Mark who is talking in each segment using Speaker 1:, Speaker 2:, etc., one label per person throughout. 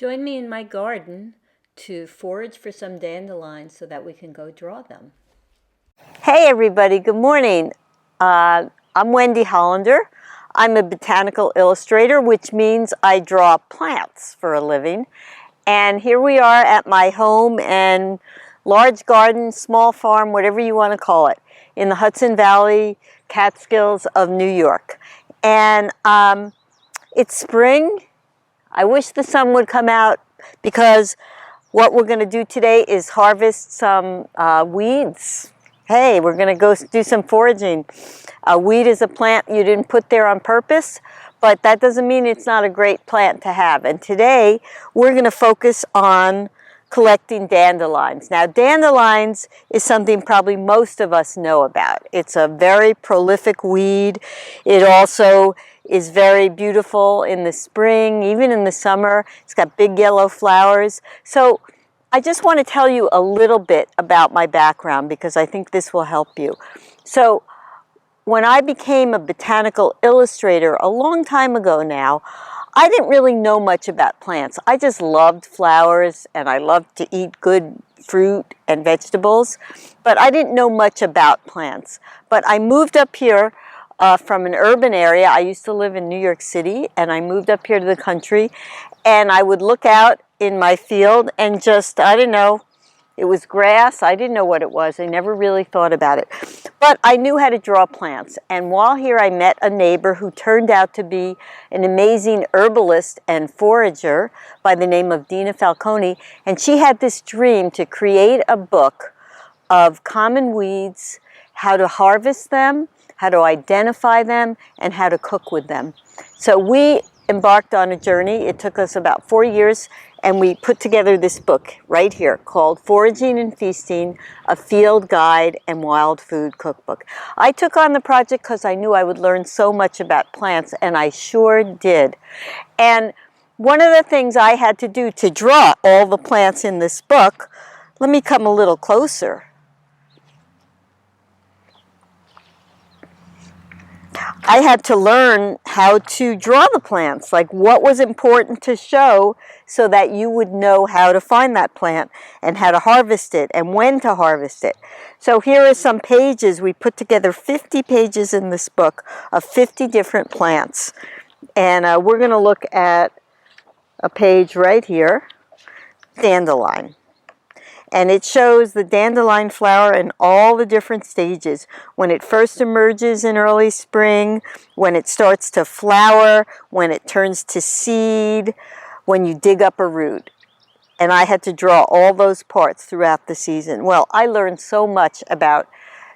Speaker 1: Join me in my garden to forage for some dandelions so that we can go draw them. Hey everybody, good morning. I'm Wendy Hollander. I'm a botanical illustrator, which means I draw plants for a living. And here we are at my home and large garden, small farm, whatever you want to call it, in the Hudson Valley, Catskills of New York. And it's spring. I wish the sun would come out because what we're going to do today is harvest some weeds. Hey, we're going to go do some foraging. A weed is a plant you didn't put there on purpose, but that doesn't mean it's not a great plant to have. And today we're going to focus on collecting dandelions. Now, dandelions is something probably most of us know about. It's a very prolific weed. It also is very beautiful in the spring, even in the summer. It's got big yellow flowers. So I just want to tell you a little bit about my background because I think this will help you. So when I became a botanical illustrator a long time ago now, I didn't really know much about plants. I just loved flowers and I loved to eat good fruit and vegetables, but I didn't know much about plants. But I moved up here from an urban area. I used to live in New York City and I moved up here to the country, and I would look out in my field and just, I don't know, it was grass. I didn't know what it was. I never really thought about it. But I knew how to draw plants. And while here I met a neighbor who turned out to be an amazing herbalist and forager by the name of Dina Falcone. And she had this dream to create a book of common weeds, how to harvest them, how to identify them, and how to cook with them. So we embarked on a journey. It took us about 4 years, and we put together this book right here called Foraging and Feasting, a Field Guide and Wild Food Cookbook. I took on the project because I knew I would learn so much about plants, and I sure did. And one of the things I had to do to draw all the plants in this book, let me come a little closer. I had to learn how to draw the plants, like what was important to show so that you would know how to find that plant and how to harvest it and when to harvest it. So here are some pages. We put together 50 pages in this book of 50 different plants. And we're going to look at a page right here, dandelion. And it shows the dandelion flower in all the different stages. When it first emerges in early spring, when it starts to flower, when it turns to seed, when you dig up a root. And I had to draw all those parts throughout the season. Well, I learned so much about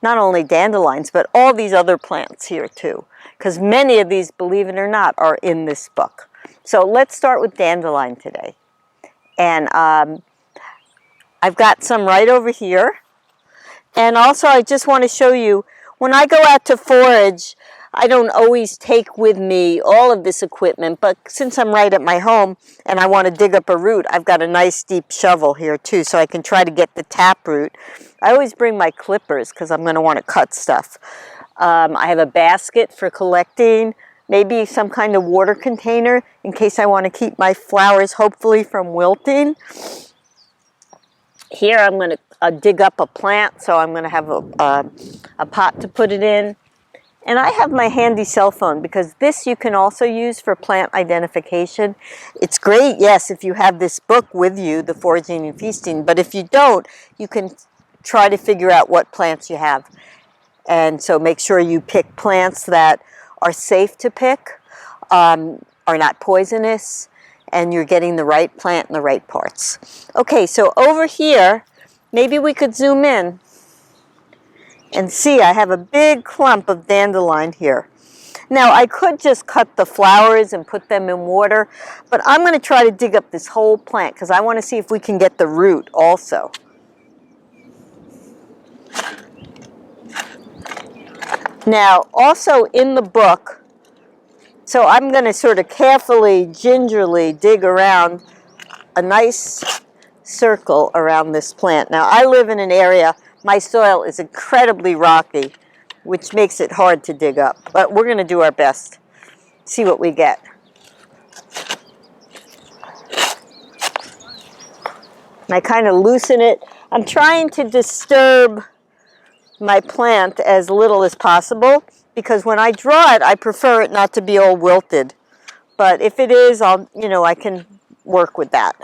Speaker 1: not only dandelions, but all these other plants here too. Because many of these, believe it or not, are in this book. So let's start with dandelion today. And I've got some right over here. And also I just want to show you, when I go out to forage, I don't always take with me all of this equipment, but since I'm right at my home and I want to dig up a root, I've got a nice deep shovel here too, so I can try to get the tap root. I always bring my clippers because I'm going to want to cut stuff. I have a basket for collecting, maybe some kind of water container in case I want to keep my flowers hopefully from wilting. Here I'm going to dig up a plant, so I'm going to have a pot to put it in. And I have my handy cell phone because this you can also use for plant identification. It's great, yes, if you have this book with you, the Foraging and Feasting, but if you don't, you can try to figure out what plants you have. And so make sure you pick plants that are safe to pick, are not poisonous, and you're getting the right plant in the right parts. Okay, so over here, maybe we could zoom in and see I have a big clump of dandelion here. Now, I could just cut the flowers and put them in water, but I'm going to try to dig up this whole plant because I want to see if we can get the root also. Now, also in the book, so I'm going to sort of carefully, gingerly dig around a nice circle around this plant. Now, I live in an area, my soil is incredibly rocky, which makes it hard to dig up. But we're going to do our best, see what we get. I kind of loosen it. I'm trying to disturb my plant as little as possible because when I draw it, I prefer it not to be all wilted. But if it is, I can work with that.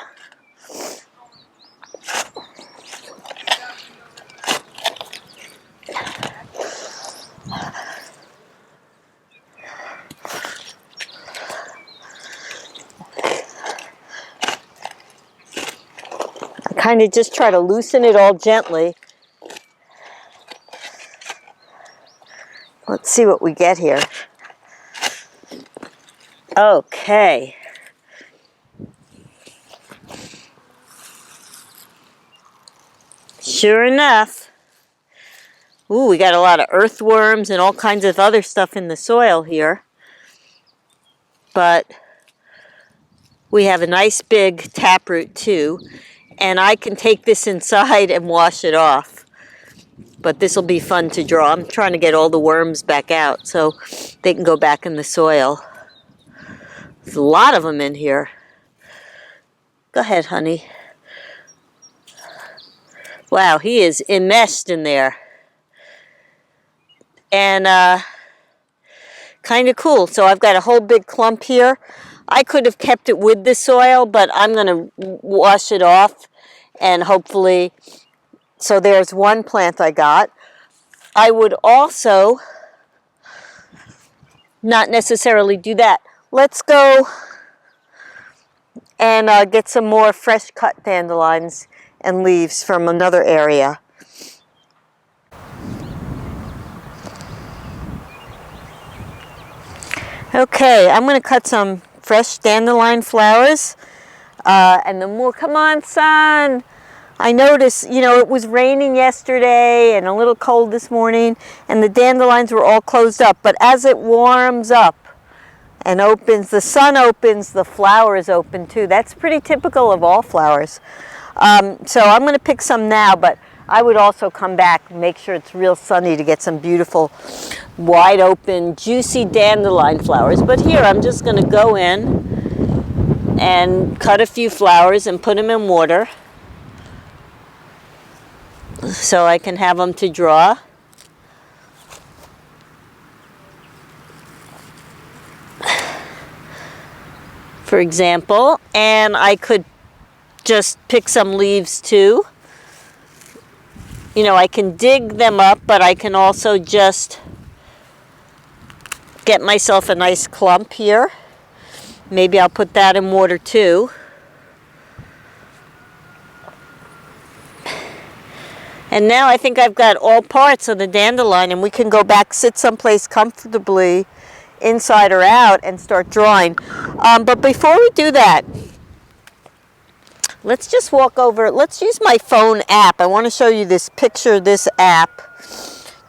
Speaker 1: I kind of just try to loosen it all gently. Let's see what we get here. Okay. Sure enough. Ooh, we got a lot of earthworms and all kinds of other stuff in the soil here. But we have a nice big taproot too. And I can take this inside and wash it off. But this will be fun to draw. I'm trying to get all the worms back out so they can go back in the soil. There's a lot of them in here. Go ahead, honey. Wow, he is enmeshed in there. And kind of cool. So I've got a whole big clump here. I could have kept it with the soil, but I'm going to wash it off and hopefully... So there's one plant I got. I would also not necessarily do that. Let's go and get some more fresh cut dandelions and leaves from another area. Okay, I'm going to cut some fresh dandelion flowers. And then we'll, come on, son. I noticed, it was raining yesterday and a little cold this morning, and the dandelions were all closed up. But as it warms up and opens, the sun opens, the flowers open too. That's pretty typical of all flowers. So I'm going to pick some now, but I would also come back and make sure it's real sunny to get some beautiful, wide open, juicy dandelion flowers. But here, I'm just going to go in and cut a few flowers and put them in water so I can have them to draw. For example, and I could just pick some leaves too. I can dig them up, but I can also just get myself a nice clump here. Maybe I'll put that in water too. And now I think I've got all parts of the dandelion, and we can go back, sit someplace comfortably, inside or out, and start drawing. But before we do that, let's just walk over. Let's use my phone app. I want to show you this picture, this app,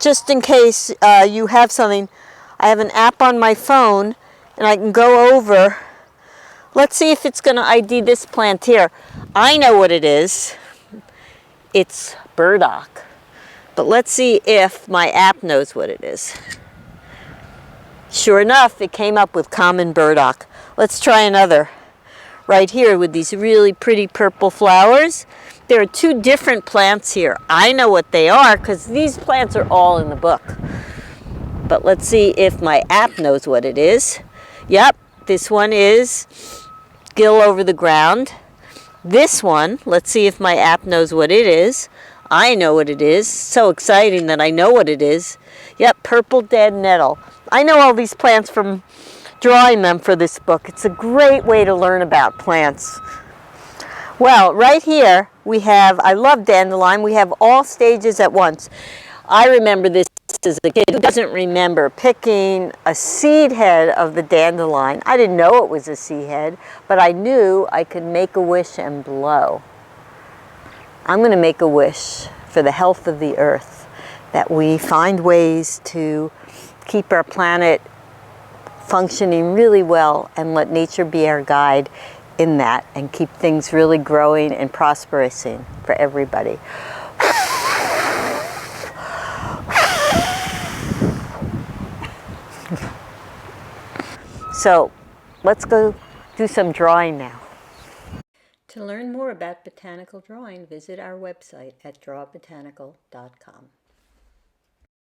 Speaker 1: just in case you have something. I have an app on my phone, and I can go over. Let's see if it's going to ID this plant here. I know what it is. It's burdock. But let's see if my app knows what it is. Sure enough, it came up with common burdock. Let's try another. Right here with these really pretty purple flowers. There are two different plants here. I know what they are because these plants are all in the book. But let's see if my app knows what it is. Yep, this one is gill over the ground. This one, let's see if my app knows what it is. I know what it is. So exciting that I know what it is. Yep, purple dead nettle. I know all these plants from drawing them for this book. It's a great way to learn about plants. Well, right here we have, I love dandelion, we have all stages at once. I remember this as a kid. Who doesn't remember picking a seed head of the dandelion? I didn't know it was a seed head, but I knew I could make a wish and blow. I'm going to make a wish for the health of the earth, that we find ways to keep our planet functioning really well and let nature be our guide in that and keep things really growing and prospering for everybody. So let's go do some drawing now. To learn more about botanical drawing, visit our website at drawbotanical.com.